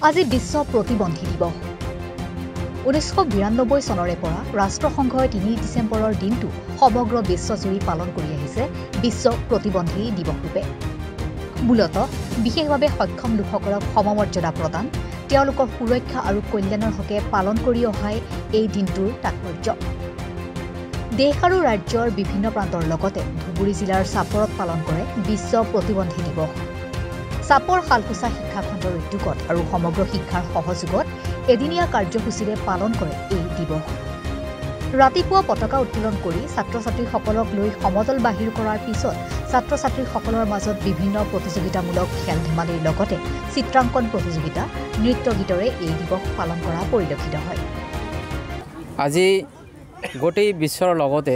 আজি বিশ্ব প্ৰতিবন্ধী দিৱস 1992 চনৰে পৰা ৰাষ্ট্ৰসংঘই 3 ডিচেম্বৰৰ দিনটো সমগ্ৰ বিশ্বজুৰি পালন কৰি আহিছে বিশ্ব প্ৰতিবন্ধী দিৱস ৰূপে মূলতঃ বিশেষভাৱে সক্ষম লোকসকলক সমমৰ্যাদা প্ৰদান তেওঁলোকৰ সুৰক্ষা আৰু কল্যাণৰ হকে পালন কৰি অহাই এই দিনটোৰ তাৎপৰ্য দেশ আৰু ৰাজ্যৰ বিভিন্ন প্ৰান্তৰ লগতে ধুবুৰী জিলাৰ চাপৰত পালন কৰে বিশ্ব প্ৰতিবন্ধী দিৱস চাপৰ শালকুচা শিক্ষা খণ্ডৰ উদ্যোগত আৰু সমগ্ৰ শিক্ষাৰ সহযোগত এদিনীয়া কাৰ্যসূচীৰে পালন কৰে এই দিৱস ৰাতিপুৱা পতাকা উত্তোলন কৰি ছাত্ৰ-ছাত্ৰীসকলক লৈ সমদল বাহিৰ কৰাৰ পিছত ছাত্ৰ-ছাত্ৰীসকলৰ মাজত বিভিন্ন প্ৰতিযোগিতামূলক খেল-ধেমালিৰ লগতে চিত্ৰাংকন প্ৰতিযোগিতা নৃত্য গীতৰে এই দিৱস পালন কৰা পৰিলক্ষিত হয় আজি গোটেই বিশ্বৰ লগতে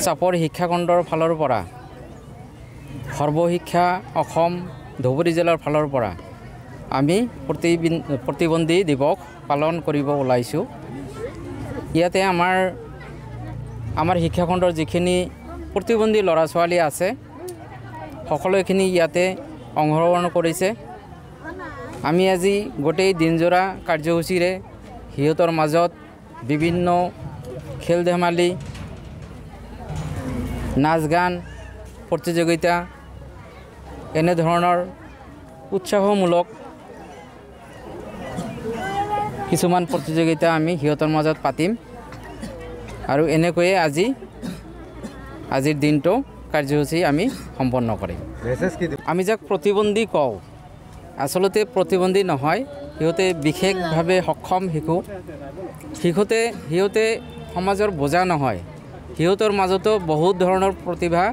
চাপৰ শিক্ষাখণ্ডৰ ফালৰ পৰা সৰ্বশিক্ষা অসম ধুবুৰী জিলাৰ ফালৰ পৰা আমি প্ৰতিবন্ধী দিৱস পালন কৰিব ওলাইছোঁ ইয়াতে আমাৰ শিক্ষাখণ্ডৰ যিখিনি প্ৰতিবন্ধী ল'ৰা ছোৱালী আছে সকলোখিনি ইয়াতে অংশগ্ৰহণ কৰিছে আমি আজি গোটেই দিনজোৰা কাৰ্যসূচীৰে সিহঁতৰ মাজত বিভিন্ন খেল ধেমালি নাচ গান প্ৰতিযোগিতা এনে ধৰণৰ উৎসাহমূলক কিছুমান প্ৰতিযোগিতা আমি সিহঁতৰ মাজত পাতিম আৰু এনেকৈয়ে আজিৰ দিনটো কাৰ্যসূচী আমি সম্পন্ন কৰিম আমি যাক প্ৰতিবন্ধী কওঁ আচলতে প্ৰতিবন্ধী নহয় সিহঁতে বিশেষভাৱে সক্ষম সিহঁতে সমাজৰ বোজা নহয় সিহঁতৰ মাজতো বহুত ধৰণৰ প্ৰতিভা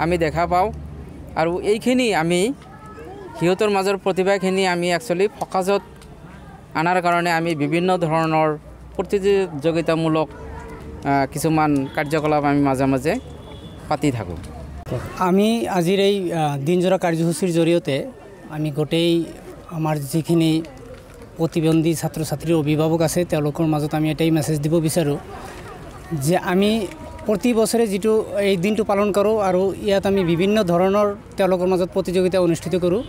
আমি দেখা পাওঁ আৰু এইখিনি আমি সিহঁতৰ মাজৰ প্ৰতিভাখিনি আমি একচুৱেলি ফকাছত আনাৰ কাৰণে আমি বিভিন্ন ধৰণৰ প্ৰতিযোগিতামূলক কিছুমান কাৰ্যকলাপ আমি মাজে মাজে পাতি থাকোঁ আমি আজিৰ এই দিনজোৰা কাৰ্যসূচীৰ জৰিয়তে আমি গোটেই আমাৰ যিখিনি প্ৰতিবন্ধী ছাত্ৰ ছাত্ৰীৰ অভিভাৱক আছে তেওঁলোকৰ মাজত আমি এটাই মেছেজ দিব বিচাৰোঁ যে আমি প্ৰতি বছৰে যিটো এই দিনটো পালন কৰোঁ আৰু ইয়াত আমি বিভিন্ন ধৰণৰ তেওঁলোকৰ মাজত প্ৰতিযোগিতা অনুষ্ঠিত কৰোঁ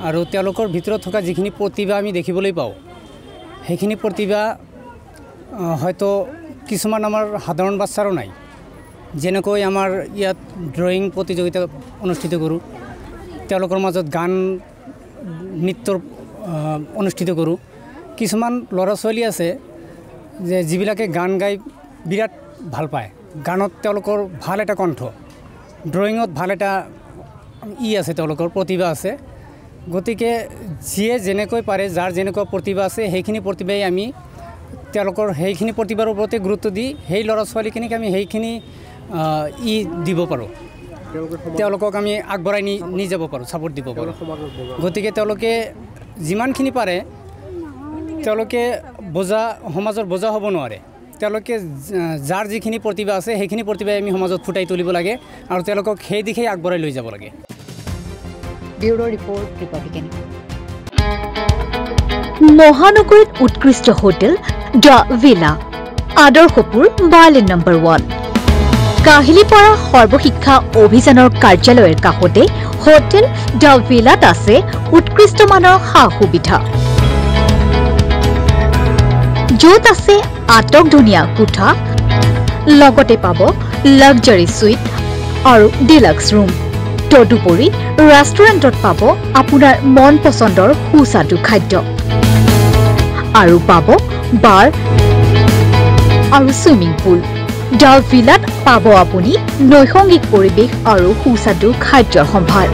আৰু তেওঁলোকৰ ভিতৰত থকা যিখিনি প্ৰতিভা আমি দেখিবলৈ পাওঁ সেইখিনি প্ৰতিভা হয়তো কিছুমান আমাৰ সাধাৰণ বাচ্চাৰো নাই যেনেকৈ আমাৰ ইয়াত ড্ৰয়িং প্ৰতিযোগিতা অনুষ্ঠিত কৰোঁ তেওঁলোকৰ মাজত গান নৃত্যৰ অনুষ্ঠিত কৰোঁ কিছুমান ল'ৰা ছোৱালী আছে যে যিবিলাকে গান গাই বিৰাট ভাল পায় গানত তেওঁলোকৰ ভাল এটা কণ্ঠ ড্ৰয়িঙত ভাল এটা আছে তেওঁলোকৰ প্ৰতিভা আছে গতিকে যিয়ে যেনেকৈ পাৰে যাৰ যেনেকুৱা প্ৰতিভা আছে সেইখিনি প্ৰতিভাই আমি তেওঁলোকৰ সেইখিনি প্ৰতিভাৰ ওপৰতে গুৰুত্ব দি সেই ল'ৰা ছোৱালীখিনিক আমি সেইখিনি দিব পাৰোঁ তেওঁলোকক আমি আগবঢ়াই নি যাব পাৰোঁ ছাপোৰ্ট দিব পাৰোঁ গতিকে তেওঁলোকে যিমানখিনি পাৰে তেওঁলোকে সমাজৰ বোজা হ'ব নোৱাৰে তেওঁলোকে যাৰ যিখিনি প্ৰতিভা আছে সেইখিনি প্ৰতিভাই আমি সমাজত ফুটাই তুলিব লাগে আৰু তেওঁলোকক সেই দিশে আগবঢ়াই লৈ যাব লাগে ব্যুৰো ৰিপৰ্ট ৰিপাব্লিকান মহানগৰীত উৎকৃষ্ট hotel the villa Adarshpur Berlin number 1 Kahilipara সৰ্বশিক্ষা অভিযানৰ কাৰ্যালয়ৰ কাষতে হোটেল দ্য ভিলাত আছে উৎকৃষ্ট মানৰ সা-সুবিধা য'ত আছে আটকধুনীয়া কোঠা লগতে পাব লাক্সাৰি সুইট আৰু ডিলাক্স ৰুম তদুপৰি ৰেষ্টুৰেণ্টত পাব আপোনাৰ মন পছন্দৰ সুস্বাদু খাদ্য আৰু পাব বাৰ আৰু সুইমিং পুল দ্য ভিলাত পাব আপুনি নৈসৰ্গিক পৰিৱেশ আৰু সুস্বাদু খাদ্যৰ সম্ভাৰ